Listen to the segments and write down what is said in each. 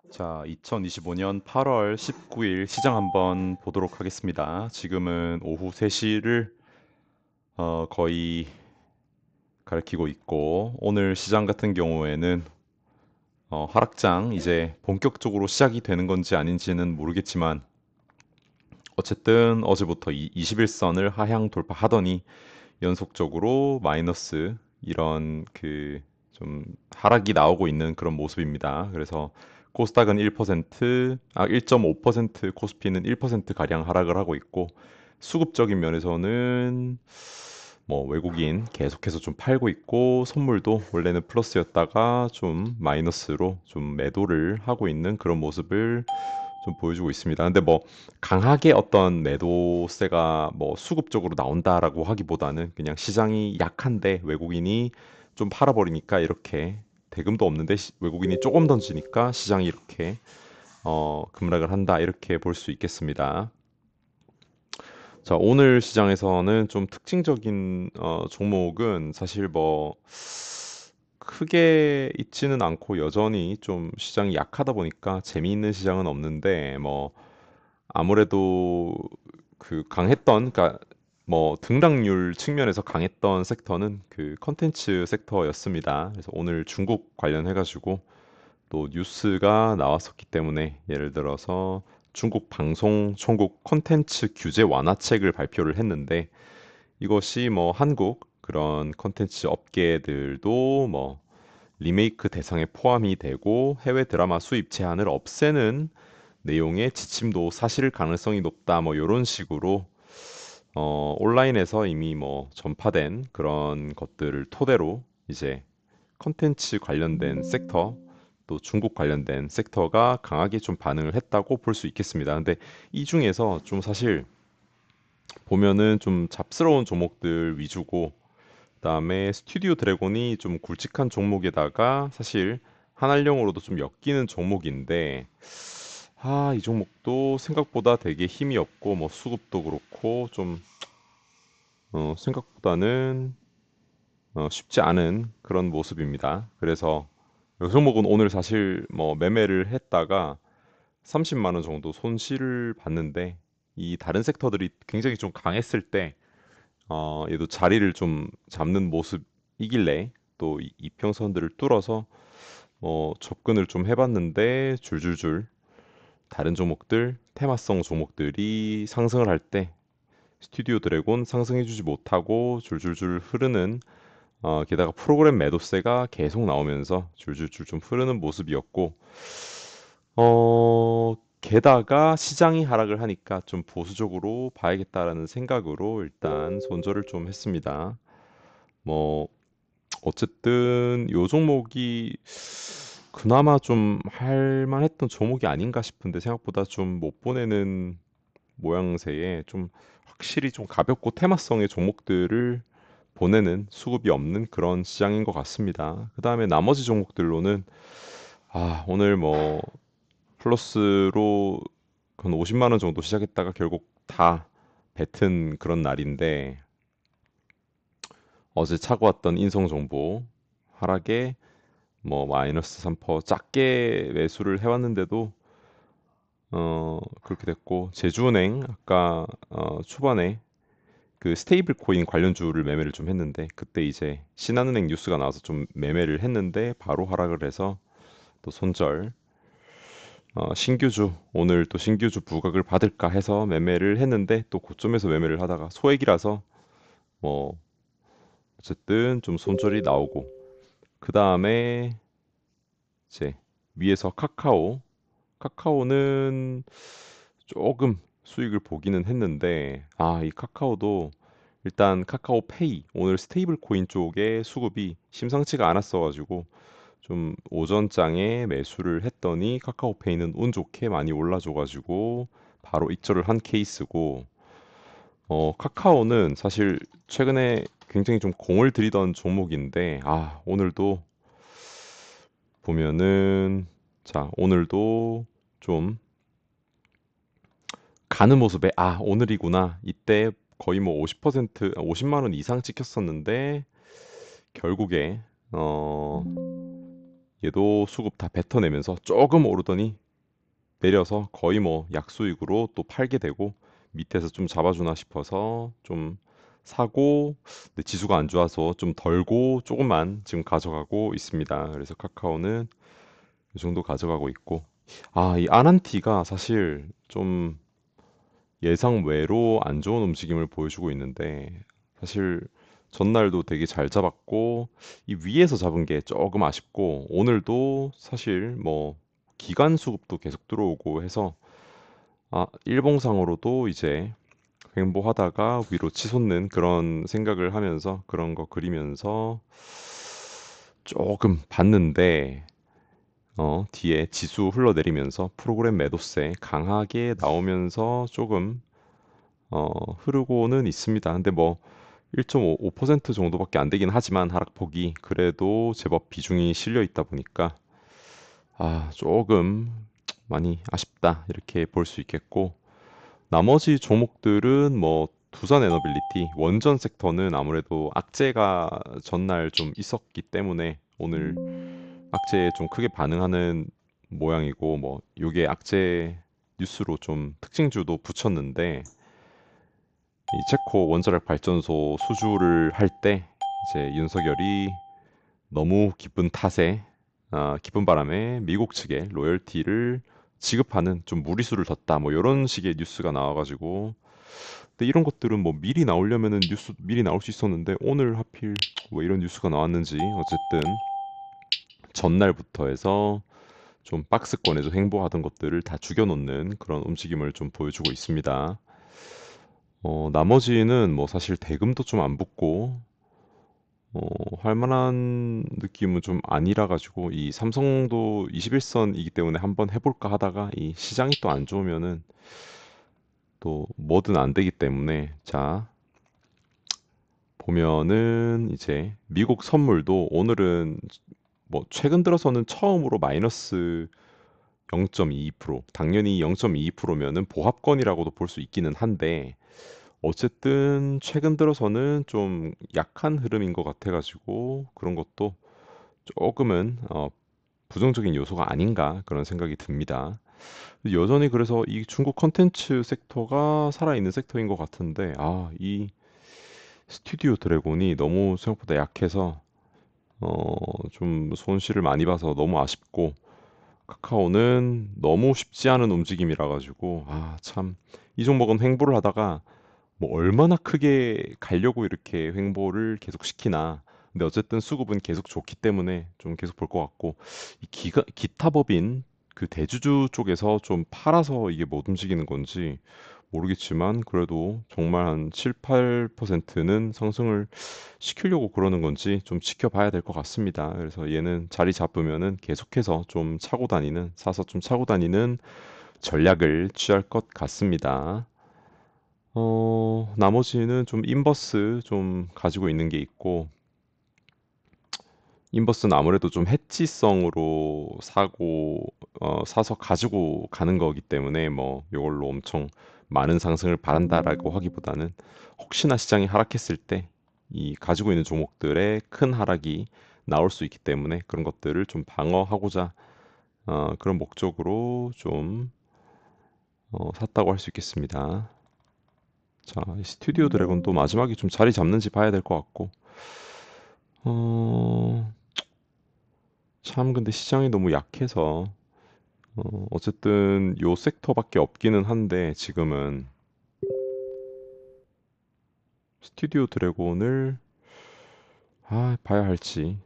자, 2025년 8월 19일 시장 한번 보도록 하겠습니다. 지금은 오후 3시를 거의 가리키고 있고, 오늘 시장 같은 경우에는 하락장 이제 본격적으로 시작이 되는 건지 아닌지는 모르겠지만, 어쨌든 어제부터 21선을 하향 돌파하더니 연속적으로 마이너스 이런 좀 하락이 나오고 있는 그런 모습입니다. 그래서 코스닥은 1.5%, 코스피는 1% 가량 하락을 하고 있고 수급적인 면에서는 뭐 외국인 계속해서 좀 팔고 있고 선물도 원래는 플러스였다가 좀 마이너스로 좀 매도를 하고 있는 그런 모습을 좀 보여주고 있습니다. 근데 뭐 강하게 어떤 매도세가 뭐 수급적으로 나온다라고 하기보다는 그냥 시장이 약한데 외국인이 좀 팔아버리니까 이렇게 대금도 없는데 외국인이 조금 던지니까 시장이 이렇게 급락을 한다 이렇게 볼 수 있겠습니다. 자, 오늘 시장에서는 좀 특징적인 종목은 사실 뭐 크게 있지는 않고 여전히 좀 시장이 약하다 보니까 재미있는 시장은 없는데 뭐 아무래도 강했던 그러니까 뭐 등락률 측면에서 강했던 sek터는 그 컨텐츠 섹터였습니다. 그래서 오늘 중국 관련해 가지고 또 뉴스가 나왔었기 때문에 예를 들어서 중국 방송총국 콘텐츠 규제 완화책을 발표를 했는데 이것이 뭐 한국 그런 콘텐츠 업계들도 뭐 리메이크 대상에 포함이 되고 해외 드라마 수입 제한을 없애는 내용의 지침도 사실 가능성이 높다 뭐 이런 식으로 온라인에서 이미 뭐 전파된 그런 것들을 토대로 이제 콘텐츠 관련된 섹터 또 중국 관련된 섹터가 강하게 좀 반응을 했다고 볼 수 있겠습니다. 근데 이 중에서 좀 사실 보면은 좀 잡스러운 종목들 위주고 그다음에 스튜디오 드래곤이 좀 굵직한 종목에다가 사실 한알령으로도 좀 엮이는 종목인데 이 종목도 생각보다 되게 힘이 없고 뭐 수급도 그렇고 좀 생각보다는 쉽지 않은 그런 모습입니다. 그래서 이 종목은 오늘 사실 뭐 매매를 했다가 30만 원 정도 손실을 봤는데 이 다른 섹터들이 굉장히 좀 강했을 때 얘도 자리를 좀 잡는 모습이길래 또 이평선들을 뚫어서 접근을 좀 해봤는데 줄줄줄 다른 종목들 테마성 종목들이 상승을 할 때 스튜디오 드래곤 상승해주지 못하고 줄줄줄 흐르는 게다가 프로그램 매도세가 계속 나오면서 줄줄줄 좀 흐르는 모습이었고 게다가 시장이 하락을 하니까 좀 보수적으로 봐야겠다라는 생각으로 일단 손절을 좀 했습니다. 뭐 어쨌든 요 종목이 그나마 좀 할만했던 종목이 아닌가 싶은데 생각보다 좀 못 보내는 모양새에 좀 확실히 좀 가볍고 테마성의 종목들을 보내는 수급이 없는 그런 시장인 것 같습니다. 그 다음에 나머지 종목들로는 오늘 뭐 플러스로 한 50만 원 정도 시작했다가 결국 다 뱉은 그런 날인데 어제 차고 왔던 인성정보 하락에 뭐 마이너스 3% 작게 매수를 해왔는데도 그렇게 됐고 제주은행 아까 초반에 그 스테이블 코인 관련주를 매매를 좀 했는데 그때 이제 신한은행 뉴스가 나와서 좀 매매를 했는데 바로 하락을 해서 또 손절 신규주 오늘 또 신규주 부각을 받을까 해서 매매를 했는데 또 고점에서 매매를 하다가 소액이라서 뭐 어쨌든 좀 손절이 나오고 그 다음에 이제 위에서 카카오는 조금 수익을 보기는 했는데 이 카카오도 일단 카카오페이 오늘 스테이블 코인 쪽에 수급이 심상치가 않았어 가지고 좀 오전장에 매수를 했더니 카카오페이는 운 좋게 많이 올라줘 가지고 바로 익절을 한 케이스고 카카오는 사실 최근에 굉장히 좀 공을 들이던 종목인데 오늘도 보면은 자 오늘도 좀 가는 모습에 오늘이구나 이때 거의 뭐 50% 50만 원 이상 찍혔었는데 결국에 어 얘도 수급 다 뱉어내면서 조금 오르더니 내려서 거의 뭐 약수익으로 또 팔게 되고 밑에서 좀 잡아주나 싶어서 좀 사고 근데 지수가 안 좋아서 좀 덜고 조금만 지금 가져가고 있습니다. 그래서 카카오는 이 정도 가져가고 있고 이 아난티가 사실 좀 예상 외로 안 좋은 움직임을 보여주고 있는데 사실 전날도 되게 잘 잡았고 이 위에서 잡은 게 조금 아쉽고 오늘도 사실 뭐 기간 수급도 계속 들어오고 해서 일봉상으로도 이제 횡보하다가 위로 치솟는 그런 생각을 하면서 그런 거 그리면서 조금 봤는데 뒤에 지수 흘러내리면서 프로그램 매도세 강하게 나오면서 조금 흐르고는 있습니다. 근데 뭐 1.5% 정도밖에 안 되긴 하지만 하락폭이 그래도 제법 비중이 실려 있다 보니까 조금 많이 아쉽다 이렇게 볼 수 있겠고 나머지 종목들은 뭐 두산 에너빌리티 원전 섹터는 아무래도 악재가 전날 좀 있었기 때문에 오늘 악재에 좀 크게 반응하는 모양이고 뭐 요게 악재 뉴스로 좀 특징주도 붙였는데 이 체코 원자력 발전소 수주를 할 때 이제 윤석열이 너무 기쁜 탓에 기쁜 바람에 미국 측에 로열티를 지급하는 좀 무리수를 뒀다 뭐 이런 식의 뉴스가 나와가지고 근데 이런 것들은 뭐 미리 나오려면은 뉴스 미리 나올 수 있었는데 오늘 하필 왜 이런 뉴스가 나왔는지 어쨌든 전날부터 해서 좀 박스권에서 횡보하던 것들을 다 죽여놓는 그런 움직임을 좀 보여주고 있습니다. 나머지는 뭐 사실 대금도 좀 안 붙고 할 만한 느낌은 좀 아니라 가지고 이 삼성도 21선이기 때문에 한번 해볼까 하다가 이 시장이 또 안 좋으면은 또 뭐든 안 되기 때문에 자 보면은 이제 미국 선물도 오늘은 뭐 최근 들어서는 처음으로 마이너스 0.22% 당연히 0.22%면은 보합권이라고도 볼 수 있기는 한데 어쨌든 최근 들어서는 좀 약한 흐름인 것 같아가지고 그런 것도 조금은 부정적인 요소가 아닌가 그런 생각이 듭니다. 여전히 그래서 이 중국 컨텐츠 섹터가 살아있는 섹터인 것 같은데 이 스튜디오 드래곤이 너무 생각보다 약해서 좀 손실을 많이 봐서 너무 아쉽고 카카오는 너무 쉽지 않은 움직임이라 가지고 참 이 종목은 횡보를 하다가 뭐 얼마나 크게 가려고 이렇게 횡보를 계속 시키나. 근데 어쨌든 수급은 계속 좋기 때문에 좀 계속 볼 것 같고 기타 법인 그 대주주 쪽에서 좀 팔아서 이게 못 움직이는 건지 모르겠지만 그래도 정말 한 7, 8%는 상승을 시키려고 그러는 건지 좀 지켜봐야 될 것 같습니다. 그래서 얘는 자리 잡으면은 계속해서 좀 차고 다니는 사서 좀 차고 다니는 전략을 취할 것 같습니다. 나머지는 좀 인버스 좀 가지고 있는 게 있고, 인버스는 아무래도 좀 해치성으로 사서 가지고 가는 거기 때문에 뭐 이걸로 엄청 많은 상승을 바란다라고 하기보다는 혹시나 시장이 하락했을 때 이 가지고 있는 종목들의 큰 하락이 나올 수 있기 때문에 그런 것들을 좀 방어하고자 그런 목적으로 좀 샀다고 할 수 있겠습니다. 자, 이 스튜디오 드래곤도 마지막에 좀 자리 잡는지 봐야 될 것 같고, 어, 참 근데 시장이 너무 약해서 어쨌든 요 섹터밖에 없기는 한데 지금은 스튜디오 드래곤을 봐야 할지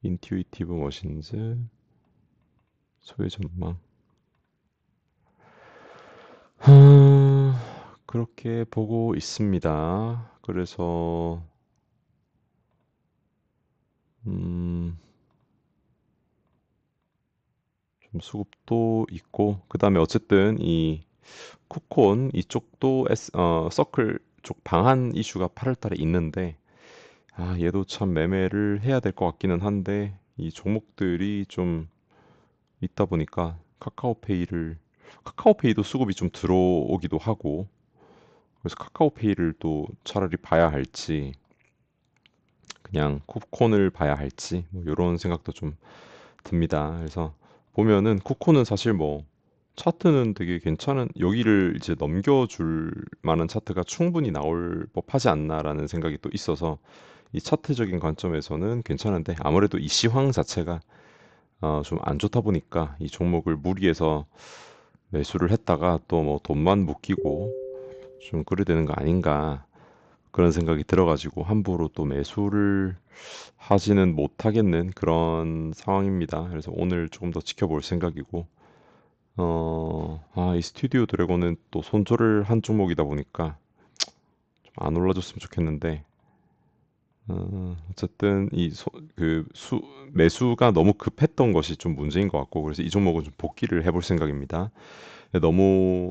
인튜이티브 머신즈 소외 전망 그렇게 보고 있습니다. 그래서 음, 좀 수급도 있고 그 다음에 어쨌든 이 쿠콘 이쪽도 서클 쪽 방한 이슈가 8월 달에 있는데 얘도 참 매매를 해야 될 것 같기는 한데 이 종목들이 좀 있다 보니까 카카오페이도 수급이 좀 들어오기도 하고 그래서 카카오페이를 또 차라리 봐야 할지 그냥 쿠폰을 봐야 할지 뭐 이런 생각도 좀 듭니다. 그래서 보면은 쿠폰은 사실 뭐 차트는 되게 괜찮은 여기를 이제 넘겨줄 만한 차트가 충분히 나올 법하지 않나라는 생각이 또 있어서 이 차트적인 관점에서는 괜찮은데 아무래도 이 시황 자체가 좀 안 좋다 보니까 이 종목을 무리해서 매수를 했다가 또 뭐 돈만 묶이고 좀 그래 되는 거 아닌가 그런 생각이 들어가지고 함부로 또 매수를 하지는 못하겠는 그런 상황입니다. 그래서 오늘 조금 더 지켜볼 생각이고, 이 스튜디오 드래곤은 또 손절을 한 종목이다 보니까 좀 안 올라줬으면 좋겠는데, 어쨌든 매수가 너무 급했던 것이 좀 문제인 것 같고, 그래서 이 종목은 좀 복귀를 해볼 생각입니다. 너무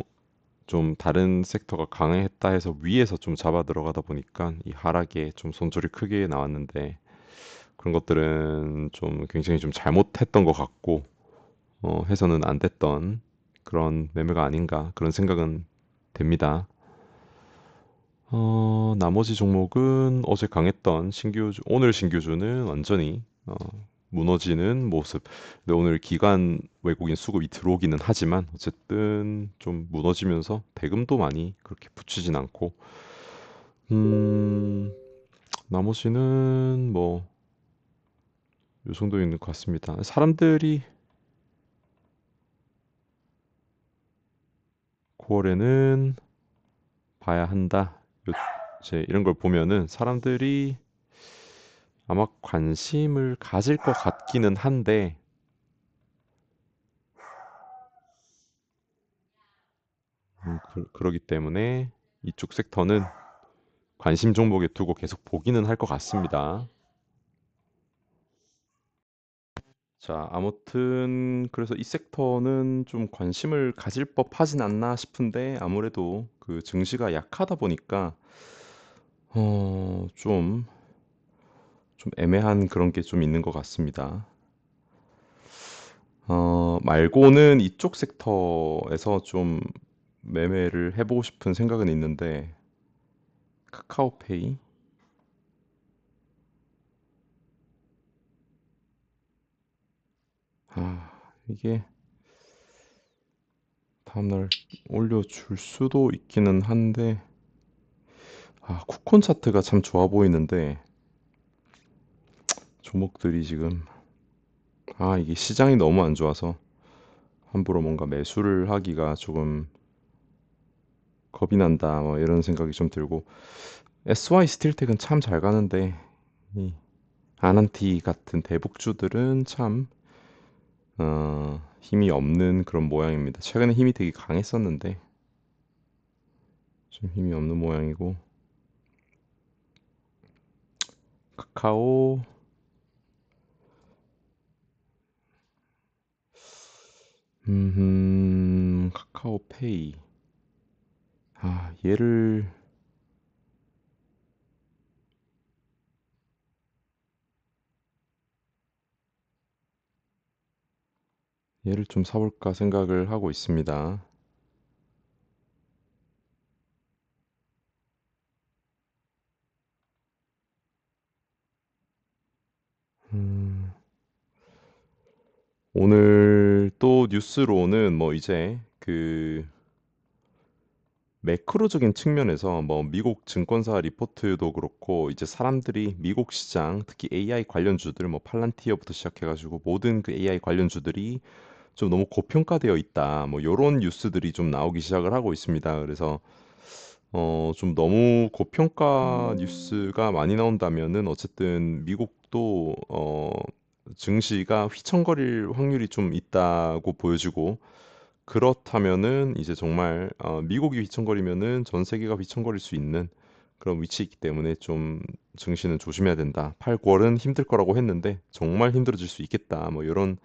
좀 다른 섹터가 강했다 해서 위에서 좀 잡아 들어가다 보니까 이 하락에 좀 손절이 크게 나왔는데, 그런 것들은 좀 굉장히 좀 잘못했던 것 같고 해서는 안 됐던 그런 매매가 아닌가 그런 생각은 됩니다. 나머지 종목은 어제 강했던 오늘 신규주는 완전히 무너지는 모습. 근데 오늘 기관 외국인 수급이 들어오기는 하지만 어쨌든 좀 무너지면서 대금도 많이 그렇게 붙이진 않고 음, 나머지는 뭐 요 정도 있는 것 같습니다. 사람들이 9월에는 봐야 한다. 이제 이런 걸 보면은 사람들이 아마 관심을 가질 것 같기는 한데, 그러기 때문에 이쪽 섹터는 관심 종목에 두고 계속 보기는 할 것 같습니다. 자, 아무튼 그래서 이 섹터는 좀 관심을 가질 법하진 않나 싶은데 아무래도 그 증시가 약하다 보니까 좀 애매한 그런 게 좀 있는 것 같습니다. 말고는 이쪽 섹터에서 좀 매매를 해보고 싶은 생각은 있는데, 카카오페이? 이게 다음날 올려줄 수도 있기는 한데, 쿠폰 차트가 참 좋아 보이는데, 종목들이 지금, 이게 시장이 너무 안 좋아서 함부로 뭔가 매수를 하기가 조금 겁이 난다, 뭐 이런 생각이 좀 들고, SY 스틸텍은 참 잘 가는데, 이 아난티 같은 대북주들은 참 힘이 없는 그런 모양입니다. 최근에 힘이 되게 강했었는데 좀 힘이 없는 모양이고 카카오 카카오페이 얘를 좀 사볼까 생각을 하고 있습니다. 음, 오늘 또 뉴스로는 뭐 이제 그 매크로적인 측면에서 뭐 미국 증권사 리포트도 그렇고 이제 사람들이 미국 시장 특히 AI 관련주들 뭐 팔란티어부터 시작해가지고 모든 그 AI 관련주들이 좀 너무 고평가되어 있다. 뭐 요런 뉴스들이 좀 나오기 시작을 하고 있습니다. 그래서 좀 너무 고평가 뉴스가 많이 나온다면은 어쨌든 미국도 증시가 휘청거릴 확률이 좀 있다고 보여지고 그렇다면은 이제 정말 미국이 휘청거리면은 전 세계가 휘청거릴 수 있는 그런 위치에 있기 때문에 좀 증시는 조심해야 된다. 8, 9월은 힘들 거라고 했는데 정말 힘들어질 수 있겠다. 뭐 이런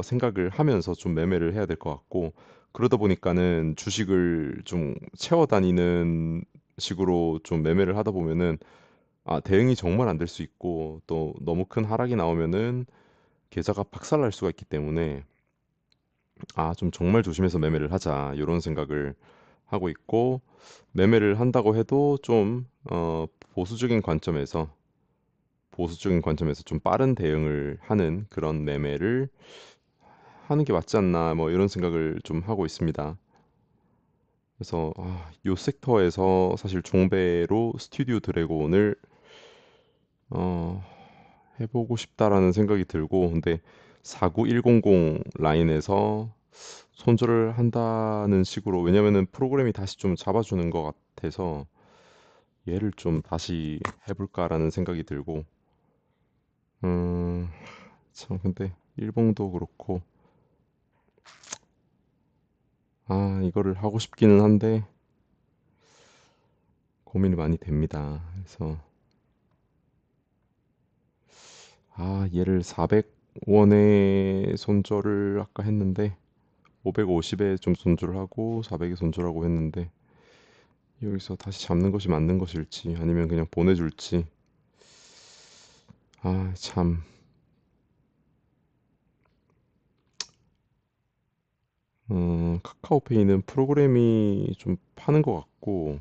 생각을 하면서 좀 매매를 해야 될 것 같고 그러다 보니까는 주식을 좀 채워 다니는 식으로 좀 매매를 하다 보면은 대응이 정말 안 될 수 있고 또 너무 큰 하락이 나오면은 계좌가 박살날 수가 있기 때문에 좀 정말 조심해서 매매를 하자 이런 생각을 하고 있고 매매를 한다고 해도 좀 보수적인 관점에서 보수적인 관점에서 좀 빠른 대응을 하는 그런 매매를 하는 게 맞지 않나 뭐 이런 생각을 좀 하고 있습니다. 그래서 요 섹터에서 사실 종배로 스튜디오 드래곤을 어, 해보고 싶다라는 생각이 들고 근데 49100 라인에서 손절을 한다는 식으로 왜냐면은 프로그램이 다시 좀 잡아주는 것 같아서 얘를 좀 다시 해볼까라는 생각이 들고 음, 참 근데 일봉도 그렇고 이거를 하고 싶기는 한데 고민이 많이 됩니다. 그래서 얘를 400원에 손절을 아까 했는데 550에 좀 손절을 하고 400에 손절하고 했는데 여기서 다시 잡는 것이 맞는 것일지 아니면 그냥 보내줄지 참 카카오페이는 프로그램이 좀 파는 것 같고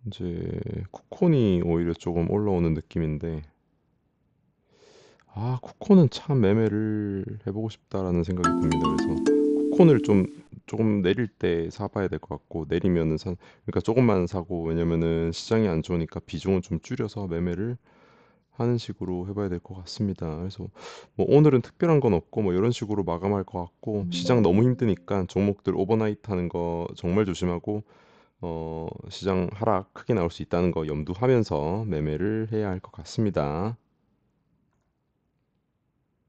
이제 쿠콘이 오히려 조금 올라오는 느낌인데 쿠콘은 참 매매를 해보고 싶다라는 생각이 듭니다. 그래서 쿠콘을 좀 조금 내릴 때 사봐야 될 것 같고 내리면은 그러니까 조금만 사고 왜냐면은 시장이 안 좋으니까 비중은 좀 줄여서 매매를 하는 식으로 해봐야 될 것 같습니다. 그래서 뭐 오늘은 특별한 건 없고 뭐 이런 식으로 마감할 것 같고 시장 너무 힘드니까 종목들 오버나이트 하는 거 정말 조심하고 시장 하락 크게 나올 수 있다는 거 염두하면서 매매를 해야 할 것 같습니다.